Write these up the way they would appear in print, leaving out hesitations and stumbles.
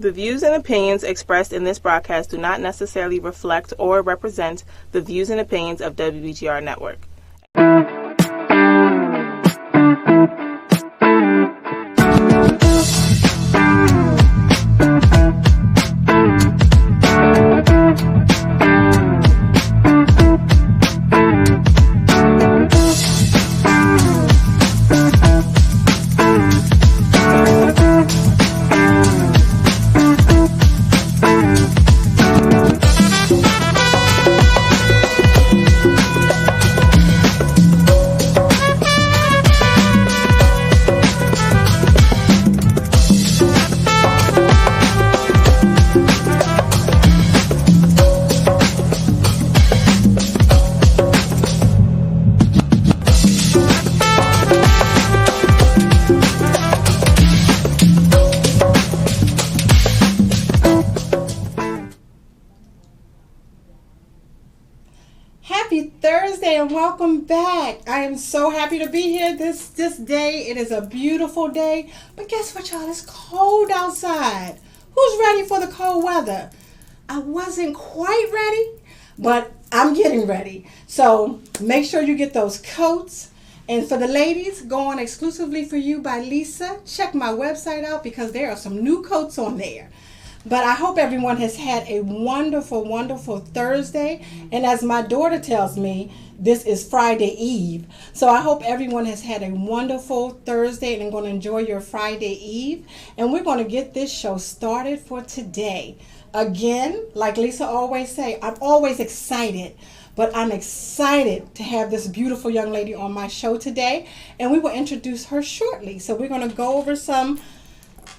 The views and opinions expressed in this broadcast do not necessarily reflect or represent the views and opinions of WBGR Network. Welcome back. I am so happy to be here this day. It is a beautiful day, but guess what, y'all? It's cold outside. Who's ready for the cold weather? I wasn't quite ready, but I'm getting ready. So make sure you get those coats. And for the ladies, go on Exclusively for You by Lisa. Check my website out because there are some new coats on there. But I hope everyone has had a wonderful, wonderful Thursday. And as my daughter tells me, this is Friday Eve. So I hope everyone has had a wonderful Thursday and I'm going to enjoy your Friday Eve. And we're going to get this show started for today. Again, like Lisa always say, I'm always excited. But I'm excited to have this beautiful young lady on my show today. And we will introduce her shortly. So we're going to go over some,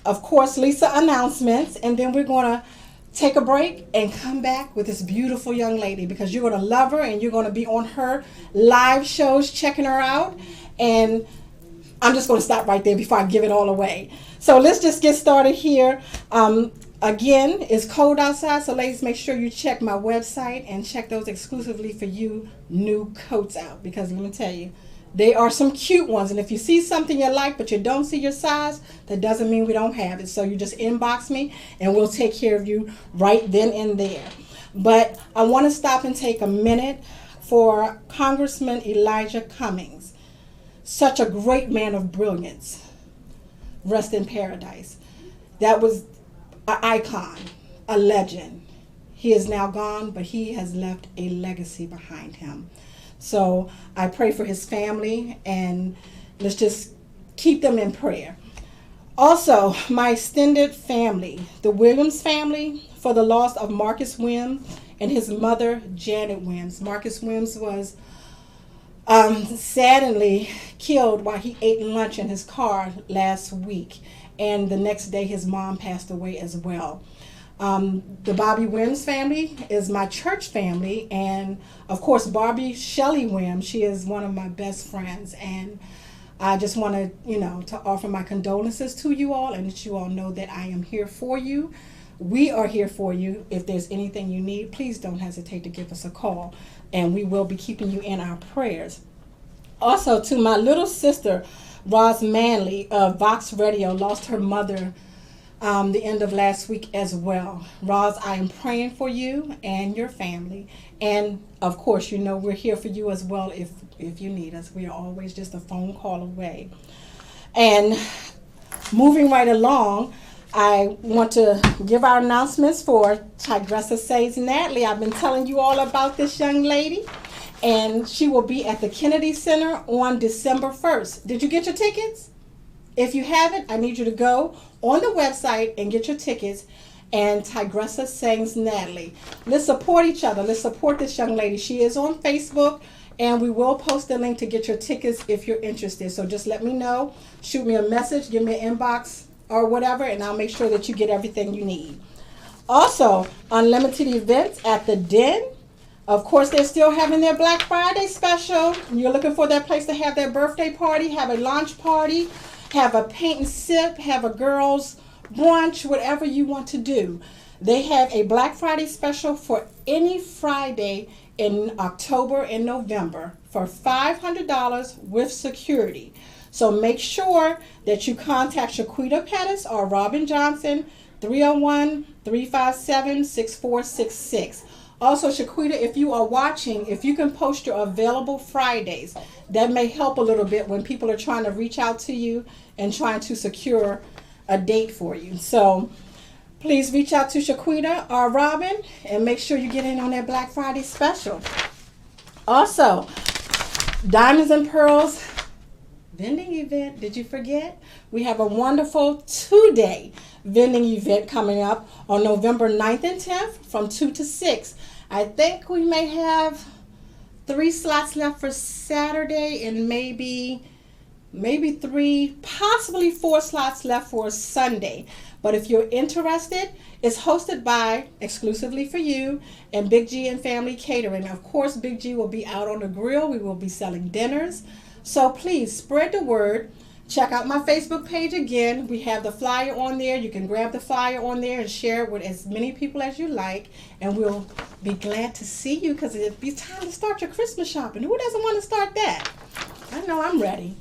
of course, Lisa announcements, and then we're going to take a break and come back with this beautiful young lady because you're going to love her and you're going to be on her live shows checking her out. And I'm just going to stop right there before I give it all away. So let's just get started here. Again, it's cold outside, so ladies, make sure you check my website and check those Exclusively for You new coats out because let me tell you, they are some cute ones, and if you see something you like but you don't see your size, that doesn't mean we don't have it. So you just inbox me and we'll take care of you right then and there. But I want to stop and take a minute for Congressman Elijah Cummings. Such a great man of brilliance. Rest in paradise. That was an icon, a legend. He is now gone, but he has left a legacy behind him. So I pray for his family and let's just keep them in prayer. Also, my extended family, the Williams family, for the loss of Marcus Wims and his mother, Janet Wims. Marcus Wims was sadly killed while he ate lunch in his car last week. And the next day his mom passed away as well. The Bobby Wims family is my church family, and of course Barbie Shelley Wims, she is one of my best friends, and I just want to, to offer my condolences to you all and let you all know that I am here for you. We are here for you. If there's anything you need, please don't hesitate to give us a call, and we will be keeping you in our prayers. Also, to my little sister, Roz Manley of Vox Radio, lost her mother the end of last week as well. Roz, I am praying for you and your family. And of course, we're here for you as well if you need us. We are always just a phone call away. And moving right along, I want to give our announcements for Tigressa Says Natalie. I've been telling you all about this young lady. And she will be at the Kennedy Center on December 1st. Did you get your tickets? If you haven't, I need you to go on the website and get your tickets. And Tigressa Says Natalie. Let's support each other. Let's support this young lady. She is on Facebook, and we will post the link to get your tickets if you're interested. So just let me know. Shoot me a message. Give me an inbox or whatever, and I'll make sure that you get everything you need. Also, unlimited events at the Den. Of course, they're still having their Black Friday special. You're looking for that place to have their birthday party, have a launch party, have a paint and sip, have a girls' brunch, whatever you want to do. They have a Black Friday special for any Friday in October and November for $500 with security. So make sure that you contact Shaquita Pettis or Robin Johnson 301-357-6466. Also, Shaquita, if you are watching, if you can post your available Fridays, that may help a little bit when people are trying to reach out to you and trying to secure a date for you. So please reach out to Shaquita or Robin and make sure you get in on that Black Friday special. Also, Diamonds and Pearls vending event. Did you forget? We have a wonderful 2-day vending event coming up on November 9th and 10th from 2 to 6. I think we may have 3 slots left for Saturday and maybe 3, possibly 4 slots left for Sunday. But if you're interested, it's hosted by Exclusively for You and Big G and Family Catering. Of course, Big G will be out on the grill. We will be selling dinners. So please spread the word. Check out my Facebook page again. We have the flyer on there. You can grab the flyer on there and share it with as many people as you like. And we'll be glad to see you because it'll be time to start your Christmas shopping. Who doesn't want to start that? I know I'm ready.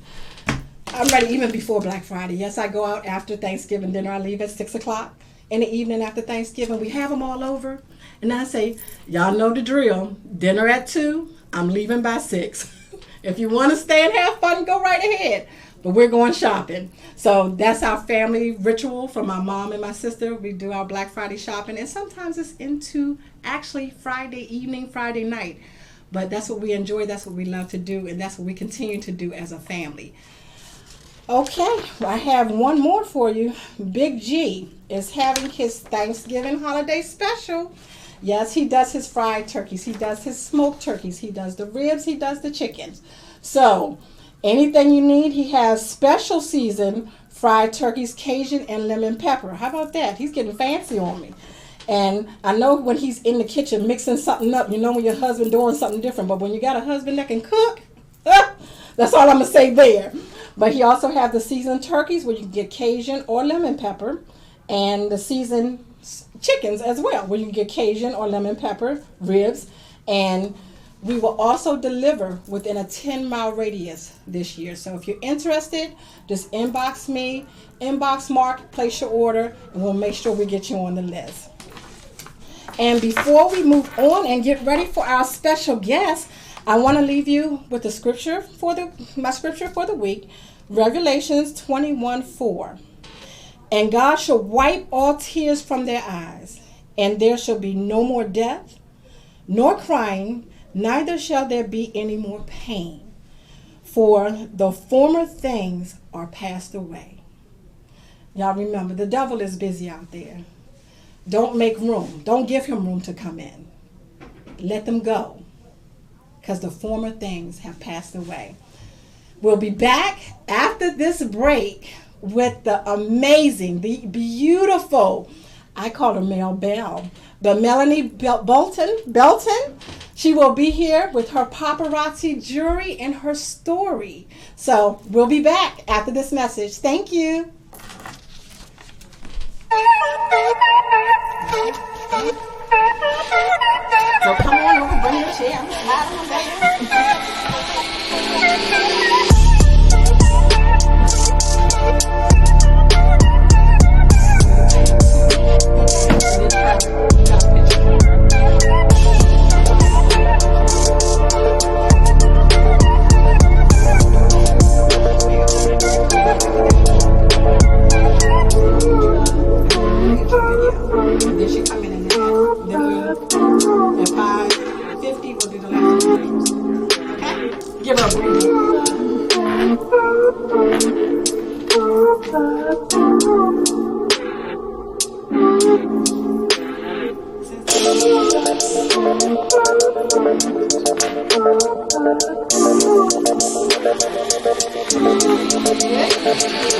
I'm ready even before Black Friday. Yes, I go out after Thanksgiving dinner. I leave at 6 o'clock in the evening after Thanksgiving. We have them all over. And I say, y'all know the drill. Dinner at 2. I'm leaving by 6. If you want to stay and have fun, go right ahead. But we're going shopping. So that's our family ritual for my mom and my sister. We do our Black Friday shopping. And sometimes it's into actually Friday evening, Friday night. But that's what we enjoy. That's what we love to do. And that's what we continue to do as a family. Okay, I have one more for you. Big G is having his Thanksgiving holiday special. Yes, he does his fried turkeys. He does his smoked turkeys. He does the ribs. He does the chickens. So anything you need, he has special season fried turkeys, Cajun and lemon pepper. How about that? He's getting fancy on me. And I know when he's in the kitchen mixing something up, you know when your husband doing something different. But when you got a husband that can cook, that's all I'm going to say there. But he also has the seasoned turkeys where you can get Cajun or lemon pepper, and the seasoned chickens as well where you can get Cajun or lemon pepper ribs. And we will also deliver within a 10-mile radius this year. So if you're interested, just inbox me, inbox Mark, place your order, and we'll make sure we get you on the list. And before we move on and get ready for our special guest, I want to leave you with the scripture my scripture for the week, Revelations 21:4. And God shall wipe all tears from their eyes, and there shall be no more death, nor crying, neither shall there be any more pain, for the former things are passed away. Y'all remember, the devil is busy out there. Don't make room. Don't give him room to come in. Let them go, because the former things have passed away. We'll be back after this break with the amazing, the beautiful, I call her Mel Bell, but Melanie Belton. She will be here with her paparazzi jewelry and her story. So we'll be back after this message. Thank you. So come on over, bring your chair. Slide on and then she come in and then we'll, at 5:50, we'll do the last 2 rings. Okay? Give her a break. You're comfortable.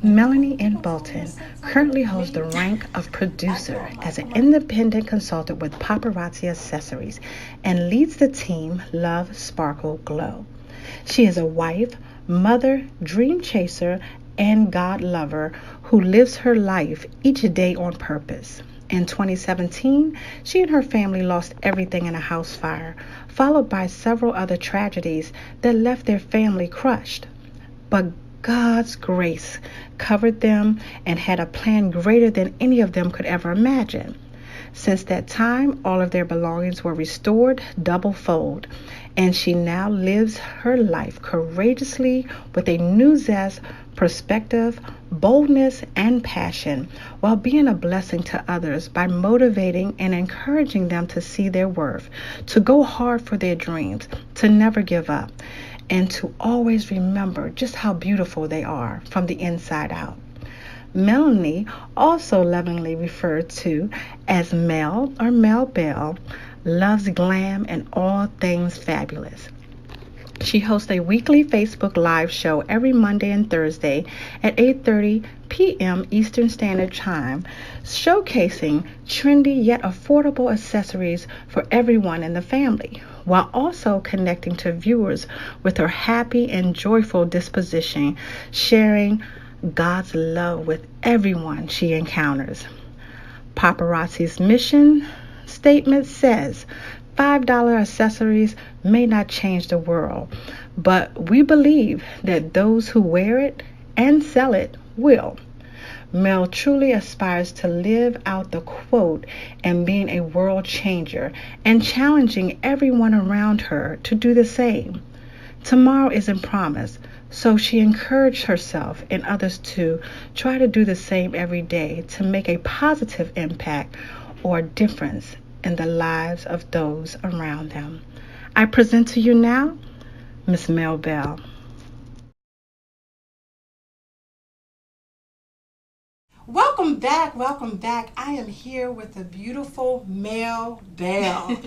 Melanie N. Bolton currently holds the rank of producer as an independent consultant with Paparazzi Accessories and leads the team Love Sparkle Glow. She is a wife, mother, dream chaser, and God lover who lives her life each day on purpose. In 2017, she and her family lost everything in a house fire, followed by several other tragedies that left their family crushed. But God's grace covered them and had a plan greater than any of them could ever imagine. Since that time, all of their belongings were restored double-fold, and she now lives her life courageously with a new zest, perspective, boldness, and passion, while being a blessing to others by motivating and encouraging them to see their worth, to go hard for their dreams, to never give up, and to always remember just how beautiful they are from the inside out. Melanie, also lovingly referred to as Mel or Mel Bell, loves glam and all things fabulous. She hosts a weekly Facebook Live show every Monday and Thursday at 8:30 p.m. Eastern Standard Time, showcasing trendy yet affordable accessories for everyone in the family, while also connecting to viewers with her happy and joyful disposition, sharing God's love with everyone she encounters. Paparazzi's mission statement says, $5 accessories may not change the world, but we believe that those who wear it and sell it will. Mel truly aspires to live out the quote and being a world changer and challenging everyone around her to do the same. Tomorrow isn't promised, so she encouraged herself and others to try to do the same every day to make a positive impact or difference in the lives of those around them. I present to you now, Miss Mel Bell. Welcome back, welcome back. I am here with the beautiful Mel Bell.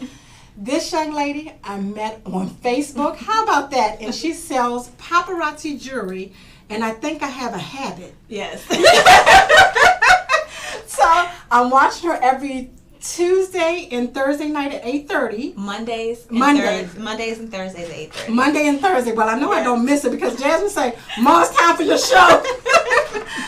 This young lady I met on Facebook. How about that? And she sells paparazzi jewelry, and I think I have a habit. Yes. So I'm watching her every Tuesday and Thursday night at 8:30. Mondays and Thursdays at 8:30. Monday and Thursday. Well, I know I don't miss it because Jasmine say, "Mom, it's time for your show."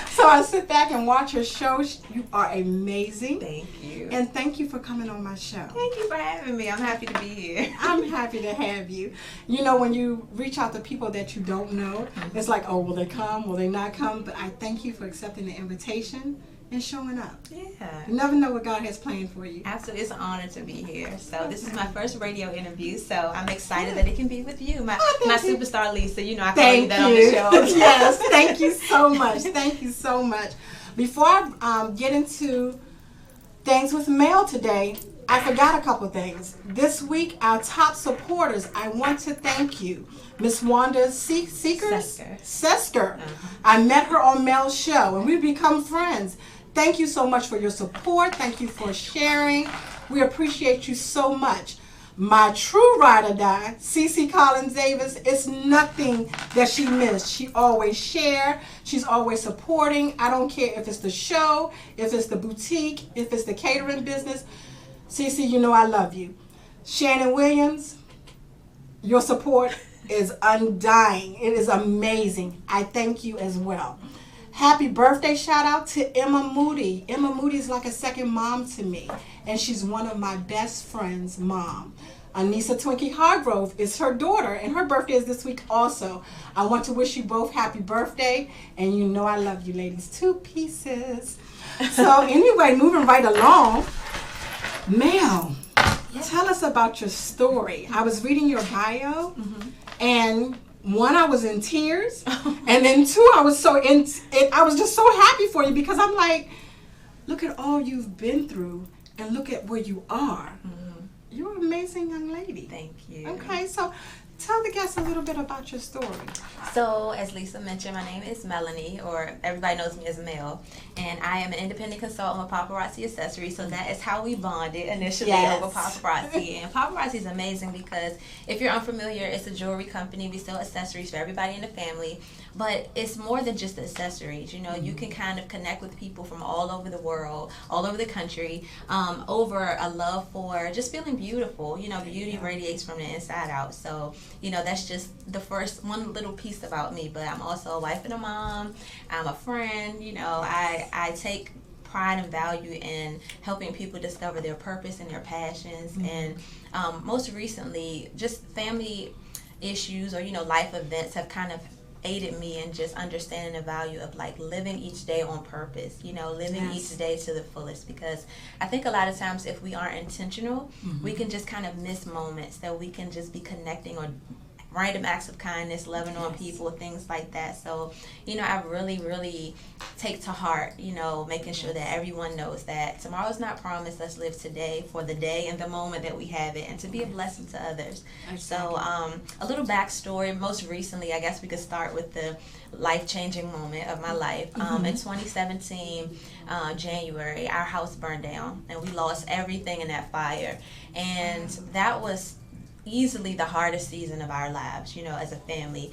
So I sit back and watch her show. You are amazing. Thank you. And thank you for coming on my show. Thank you for having me. I'm happy to be here. I'm happy to have you. You know, when you reach out to people that you don't know, it's like, oh, will they come? Will they not come? But I thank you for accepting the invitation and showing up. Yeah. You never know what God has planned for you. Absolutely. It's an honor to be here. So this is my first radio interview, so I'm excited that it can be with you. My superstar Lisa, you know I call you that on the show. Yes, thank you so much. Thank you so much. Before I get into things with Mel today, I forgot a couple things. This week, our top supporters, I want to thank you. Miss Wanda Sesker. I met her on Mel's show, and we've become friends. Thank you so much for your support. Thank you for sharing. We appreciate you so much. My true ride or die, Cece Collins Davis, it's nothing that she missed. She always shares. She's always supporting. I don't care if it's the show, if it's the boutique, if it's the catering business. Cece, you know I love you. Shannon Williams, your support is undying. It is amazing. I thank you as well. Happy birthday shout out to Emma Moody. Emma Moody is like a second mom to me, and she's one of my best friends' mom. Anissa Twinkie Hargrove is her daughter, and her birthday is this week also. I want to wish you both happy birthday, and you know I love you ladies. 2 pieces. So anyway, moving right along, Mel, tell us about your story. I was reading your bio, and one, I was in tears, and then two, I was I was just so happy for you because I'm like, look at all you've been through, and look at where you are. You're an amazing young lady. Thank you. Okay, so tell the guests a little bit about your story. So, as Lisa mentioned, my name is Melanie, or everybody knows me as Mel, and I am an independent consultant with Paparazzi Accessories, so that is how we bonded initially over paparazzi. And paparazzi is amazing because if you're unfamiliar, it's a jewelry company. We sell accessories for everybody in the family. but it's more than just accessories. You know, you can kind of connect with people from all over the world, all over the country, over a love for just feeling beautiful. You know, beauty radiates from the inside out. So, you know, that's just the first one little piece about me. But I'm also a wife and a mom. I'm a friend. You know, I take pride and value in helping people discover their purpose and their passions. And most recently, just family issues or, you know, life events have kind of aided me in just understanding the value of like living each day on purpose, you know, living each day to the fullest, because I think a lot of times if we aren't intentional, we can just kind of miss moments that we can just be connecting or random acts of kindness, loving on people, things like that. So, you know, I really, really take to heart, you know, making sure that everyone knows that tomorrow's not promised. Let's live today for the day and the moment that we have it, and to be a blessing to others. So, a little backstory. Most recently, I guess we could start with the life-changing moment of my life. In 2017, January, our house burned down, and we lost everything in that fire. And that was easily the hardest season of our lives, you know, as a family,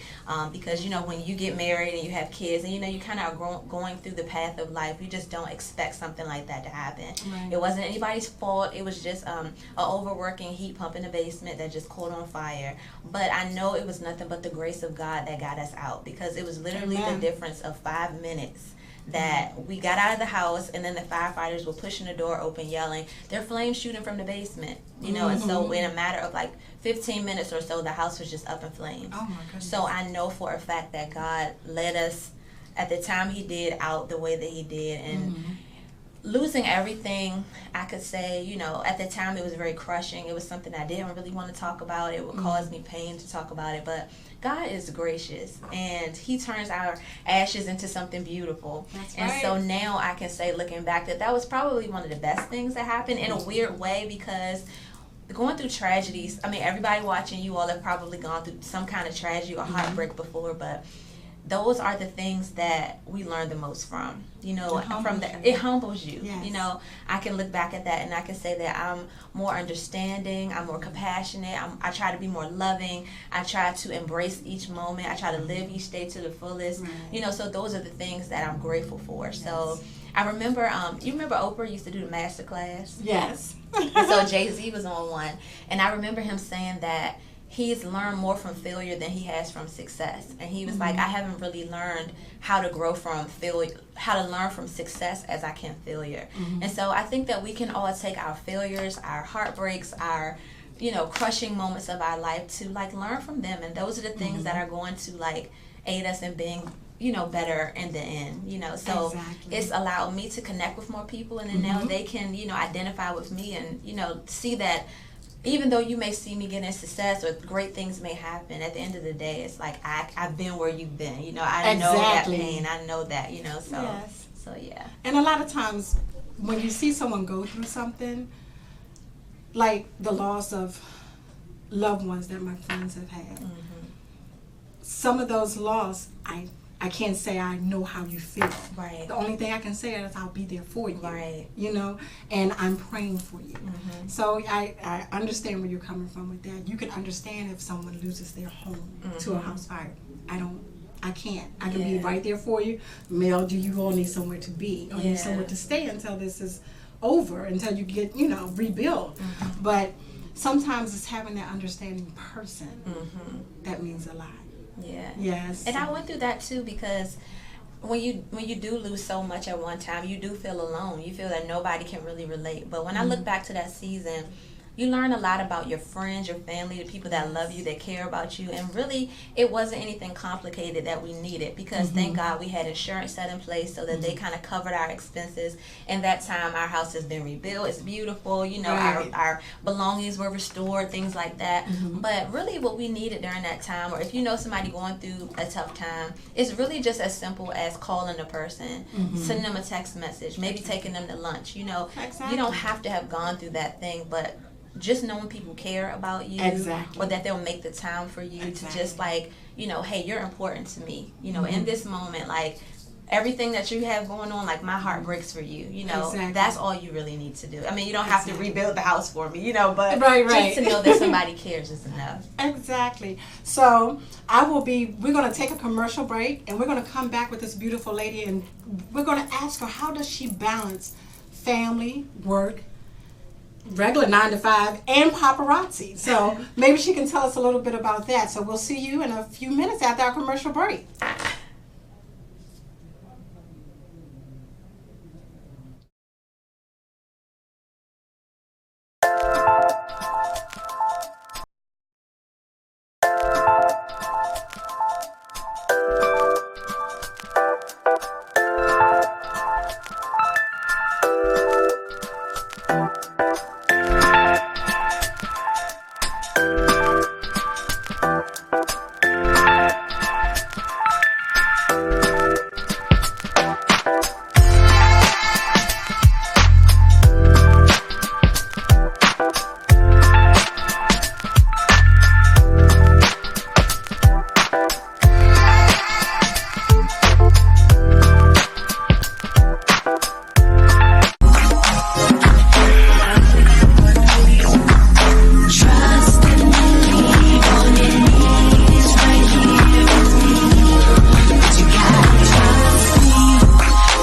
because, you know, when you get married and you have kids and, you know, you kind of are going through the path of life, you just don't expect something like that to happen. It wasn't anybody's fault. It was just a overworking heat pump in the basement that just caught on fire. But I know it was nothing but the grace of God that got us out, because it was literally the difference of 5 minutes that we got out of the house, and then the firefighters were pushing the door open yelling, "There are flames shooting from the basement," you know. And so in a matter of like 15 minutes or so, the house was just up in flames. Oh my goodness. So I know for a fact that God led us at the time He did out the way that He did. And losing everything, I could say, you know, at the time it was very crushing. It was something I didn't really want to talk about. It would cause me pain to talk about it, but God is gracious, and He turns our ashes into something beautiful. That's right. And so now I can say, looking back, that was probably one of the best things that happened in a weird way, because going through tragedies, I mean, everybody watching, you all have probably gone through some kind of tragedy or heartbreak before, but those are the things that we learn the most from, you know. It humbles you. Yes. You know, I can look back at that and I can say that I'm more understanding, I'm more compassionate, I try to be more loving, I try to embrace each moment, I try to live each day to the fullest, you know. So those are the things that I'm grateful for. Yes. So I remember, you remember Oprah used to do the master class? Yes. And so Jay-Z was on one, and I remember him saying that he's learned more from failure than he has from success. And he was like, I haven't really learned how to grow from failure, how to learn from success as I can failure. And so I think that we can all take our failures, our heartbreaks, our, you know, crushing moments of our life to like learn from them. And those are the things that are going to like aid us in being, you know, better in the end, you know. So it's allowed me to connect with more people, and then now they can, you know, identify with me and, you know, see that even though you may see me getting success or great things may happen, at the end of the day, it's like I've been where you've been. You know, I know that pain. I know that, you know, so, so yeah. And a lot of times when you see someone go through something, like the loss of loved ones that my friends have had, some of those loss, I can't say I know how you feel. Right. The only thing I can say is I'll be there for you. Right. You know, and I'm praying for you. So I understand where you're coming from with that. You can understand if someone loses their home to a house fire. I can't. I can be right there for you. Mel, do you all need somewhere to be or need somewhere to stay until this is over, until you get, you know, rebuilt. But sometimes it's having that understanding person that means a lot. Yeah. Yes. And I went through that too, because when you do lose so much at one time, you do feel alone. You feel that nobody can really relate. But when I look back to that season, you learn a lot about your friends, your family, the people that love you, that care about you. And really, it wasn't anything complicated that we needed, because thank God we had insurance set in place so that they kind of covered our expenses. And that time, our house has been rebuilt. It's beautiful. You know, our belongings were restored, things like that. But really what we needed during that time, or if you know somebody going through a tough time, it's really just as simple as calling a person, sending them a text message, maybe taking them to lunch. You know, you don't have to have gone through that thing, but just knowing people care about you, or that they'll make the time for you to just like, you know, hey, you're important to me, you know, in this moment, like, everything that you have going on, like my heart breaks for you. You know, exactly. That's all you really need to do. I mean, you don't have to rebuild the house for me, you know, but right. just to know that somebody cares is enough. Exactly. So we're going to take a commercial break, and we're going to come back with this beautiful lady, and we're going to ask her, how does she balance family, work, regular 9 to 5, and paparazzi? So maybe she can tell us a little bit about that. So we'll see you in a few minutes after our commercial break.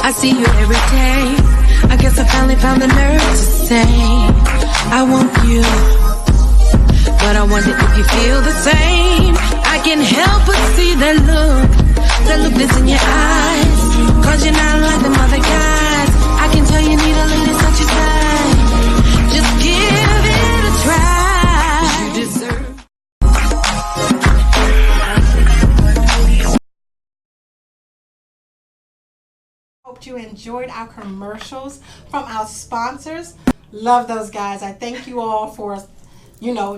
I see you every day. I guess I finally found the nerve to say I want you, but I wonder if you feel the same. I can't help but see that look that's in your eyes. Cause you're not like them other guys. I can tell you need a little such a side. Just give it a try. You deserve. Hope you enjoyed our commercials from our sponsors. Love those guys. I thank you all for,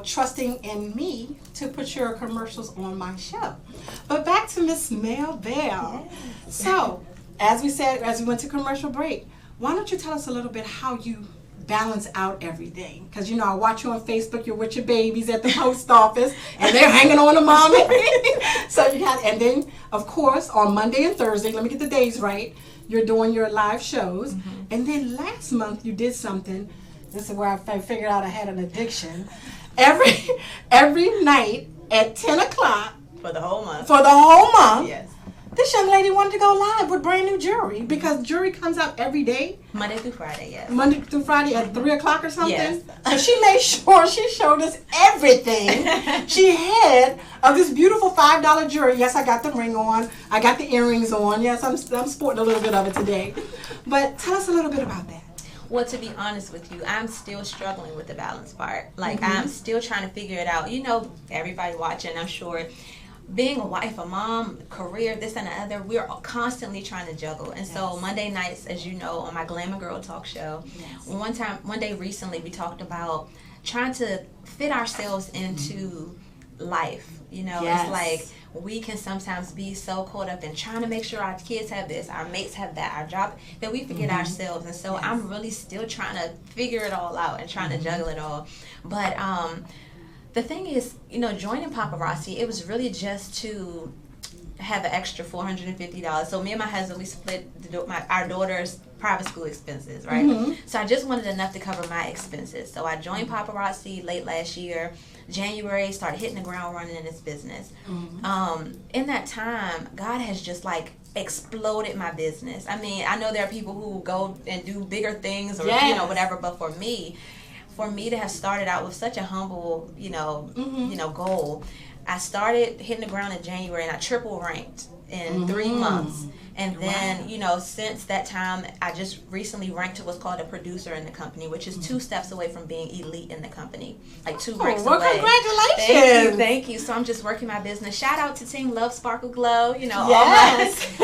trusting in me to put your commercials on my show. But back to Miss Mel Bell. Yes. So, as we said, as we went to commercial break, why don't you tell us a little bit how you balance out everything? Because, I watch you on Facebook, you're with your babies at the post office, and they're hanging on to mommy. So and then, of course, on Monday and Thursday, let me get the days right, you're doing your live shows. Mm-hmm. And then last month you did something. This is where I figured out I had an addiction. Every night at 10 o'clock. For the whole month. Yes. This young lady wanted to go live with brand new jewelry, because jewelry comes out every day. Monday through Friday, yes. Monday through Friday at 3 o'clock or something? Yes. So she made sure she showed us everything she had of this beautiful $5 jewelry. Yes, I got the ring on. I got the earrings on. Yes, I'm sporting a little bit of it today. But tell us a little bit about that. Well, to be honest with you, I'm still struggling with the balance part. Like, Mm-hmm. I'm still trying to figure it out. Everybody watching, I'm sure, being a wife, a mom, career, this and the other, we're constantly trying to juggle. And so Monday nights, as you know, on my Glamour Girl talk show, one day recently, we talked about trying to fit ourselves into life. It's like we can sometimes be so caught up in trying to make sure our kids have this, our mates have that, our job, that we forget ourselves. And so I'm really still trying to figure it all out and trying to juggle it all. But the thing is, joining paparazzi, it was really just to have an extra $450. So me and my husband, we split our daughter's private school expenses, right? Mm-hmm. So I just wanted enough to cover my expenses. So I joined paparazzi late last year. January, started hitting the ground running in this business. Mm-hmm. In that time, God has just exploded my business. I mean, I know there are people who go and do bigger things or whatever, but for me to have started out with such a humble, goal, I started hitting the ground in January, and I triple ranked in 3 months. And then, since that time, I just recently ranked to what's called a producer in the company, which is 2 steps away from being elite in the company. Like 2 ranks away. Congratulations. Thank you. So I'm just working my business. Shout out to Team Love Sparkle Glow.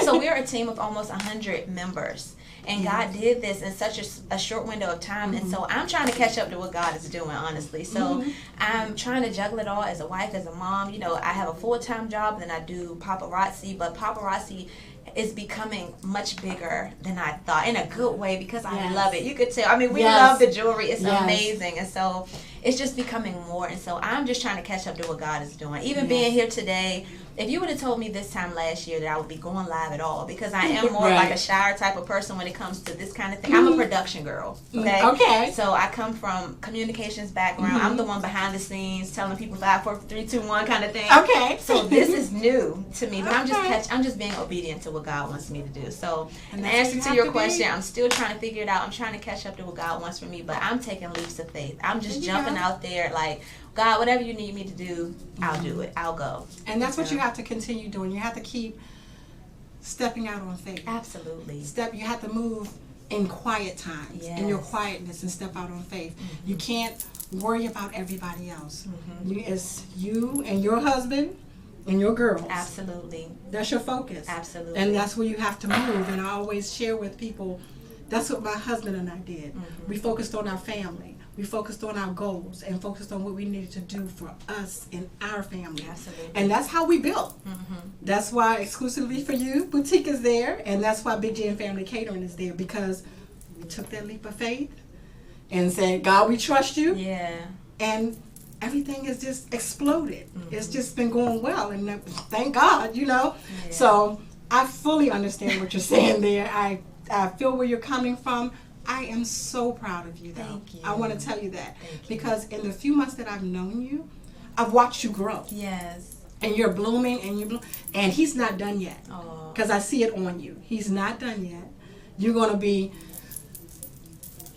So we're a team of almost 100 members. And God did this in such a short window of time. And so I'm trying to catch up to what God is doing, honestly. So I'm trying to juggle it all as a wife, as a mom. I have a full-time job, then I do paparazzi. But paparazzi is becoming much bigger than I thought, in a good way, because I love it. You could tell. I mean, we love the jewelry. It's amazing. And so it's just becoming more. And so I'm just trying to catch up to what God is doing. Even being here today, if you would have told me this time last year that I would be going live at all, because I am more like a shy type of person when it comes to this kind of thing. I'm a production girl. Okay. So I come from communications background. I'm the one behind the scenes telling people 5, 4, 3, 2, 1 kind of thing. Okay. So this is new to me, but I'm just being obedient to what God wants me to do. So in answer to your question, I'm still trying to figure it out. I'm trying to catch up to what God wants for me, but I'm taking leaps of faith. I'm just jumping out there like, God, whatever you need me to do, I'll do it. I'll go. And that's what you have to continue doing. You have to keep stepping out on faith. Absolutely. You have to move in quiet times, in your quietness, and step out on faith. You can't worry about everybody else. It's you and your husband and your girls. Absolutely. That's your focus. Absolutely. And that's where you have to move. And I always share with people, that's what my husband and I did. We focused on our family. We focused on our goals and focused on what we needed to do for us and our family. Absolutely. And that's how we built. That's why Exclusively for You Boutique is there, and that's why Big J and Family Catering is there, because we took that leap of faith and said, God, we trust you. Yeah. And everything has just exploded. It's just been going well, and thank God, you know. Yeah. So I fully understand what you're saying there. I feel where you're coming from. I am so proud of you, though. Thank you. I want to tell you that. Because in the few months that I've known you, I've watched you grow. Yes. And you're blooming, and he's not done yet. Because I see it on you. He's not done yet. You're going to be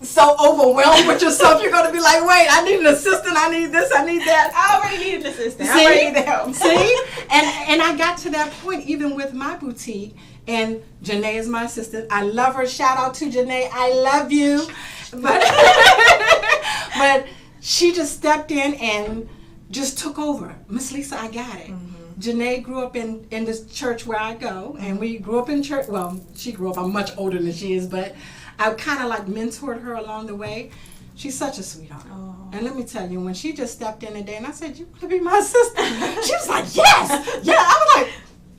so overwhelmed with yourself. You're going to be like, wait, I need an assistant. I need this. I need that. I already need an assistant. I already need the help. See? And I got to that point even with my boutique. And Janae is my assistant. I love her. Shout out to Janae. I love you. But she just stepped in and just took over. Miss Lisa, I got it. Janae grew up in this church where I go. And we grew up in church. Well, she grew up. I'm much older than she is. But I kind of like mentored her along the way. She's such a sweetheart. And let me tell you, when she just stepped in today and I said, you want to be my assistant? She was like, yes. Yeah. I was like,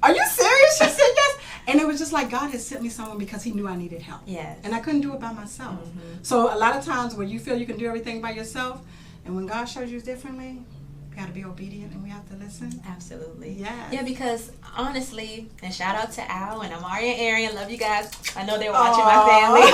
are you serious? She said yes. And it was just like God had sent me someone because he knew I needed help. Yes. And I couldn't do it by myself. So a lot of times when you feel you can do everything by yourself, and when God shows you differently, we got to be obedient and we have to listen. Absolutely. Yes. Yeah, because honestly, and shout out to Al and Amari and Arian, love you guys. I know they're watching my family.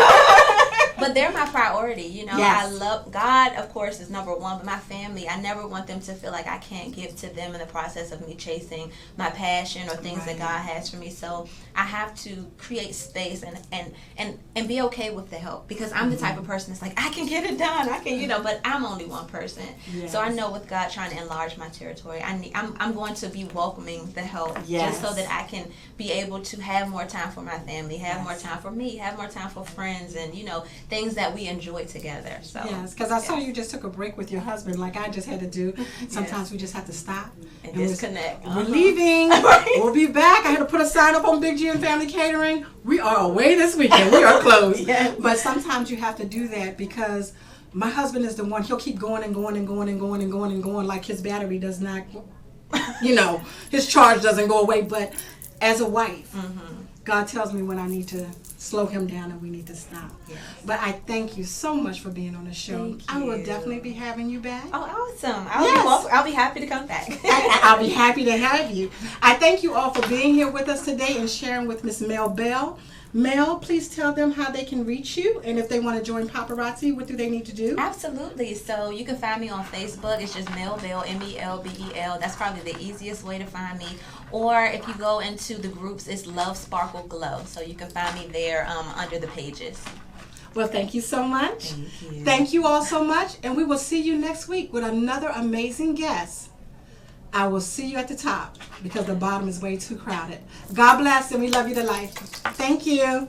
But they're my priority, you know. Yes. I love God, of course, is number one, but my family, I never want them to feel like I can't give to them in the process of me chasing my passion or things that God has for me. So I have to create space and be okay with the help, because I'm the type of person that's like, I can get it done. I can, you know, but I'm only one person. Yes. So I know with God trying to enlarge my territory, I'm going to be welcoming the help just so that I can be able to have more time for my family, have more time for me, have more time for friends, and, you know, things that we enjoy together. So yes, because I saw you just took a break with your husband, like I just had to do. Sometimes we just have to stop and disconnect. We're leaving. We'll be back. I had to put a sign up on Big G and Family Catering. We are away this weekend. We are closed. But sometimes you have to do that, because my husband is the one. He'll keep going and going and going and going and going and going, like his battery does not, you know, his charge doesn't go away. But as a wife, God tells me when I need to slow him down and we need to stop. Yes. But I thank you so much for being on the show. I will definitely be having you back. Oh, awesome. I'll be happy to come back. I'll be happy to have you. I thank you all for being here with us today and sharing with Miss Mel Bell. Mel, please tell them how they can reach you, and if they want to join Paparazzi, what do they need to do? Absolutely. So you can find me on Facebook. It's just Mel Bell, MELBEL. That's probably the easiest way to find me. Or if you go into the groups, it's Love Sparkle Glow. So you can find me there under the pages. Well, thank you so much. Thank you. Thank you all so much, and we will see you next week with another amazing guest. I will see you at the top, because the bottom is way too crowded. God bless, and we love you to life. Thank you.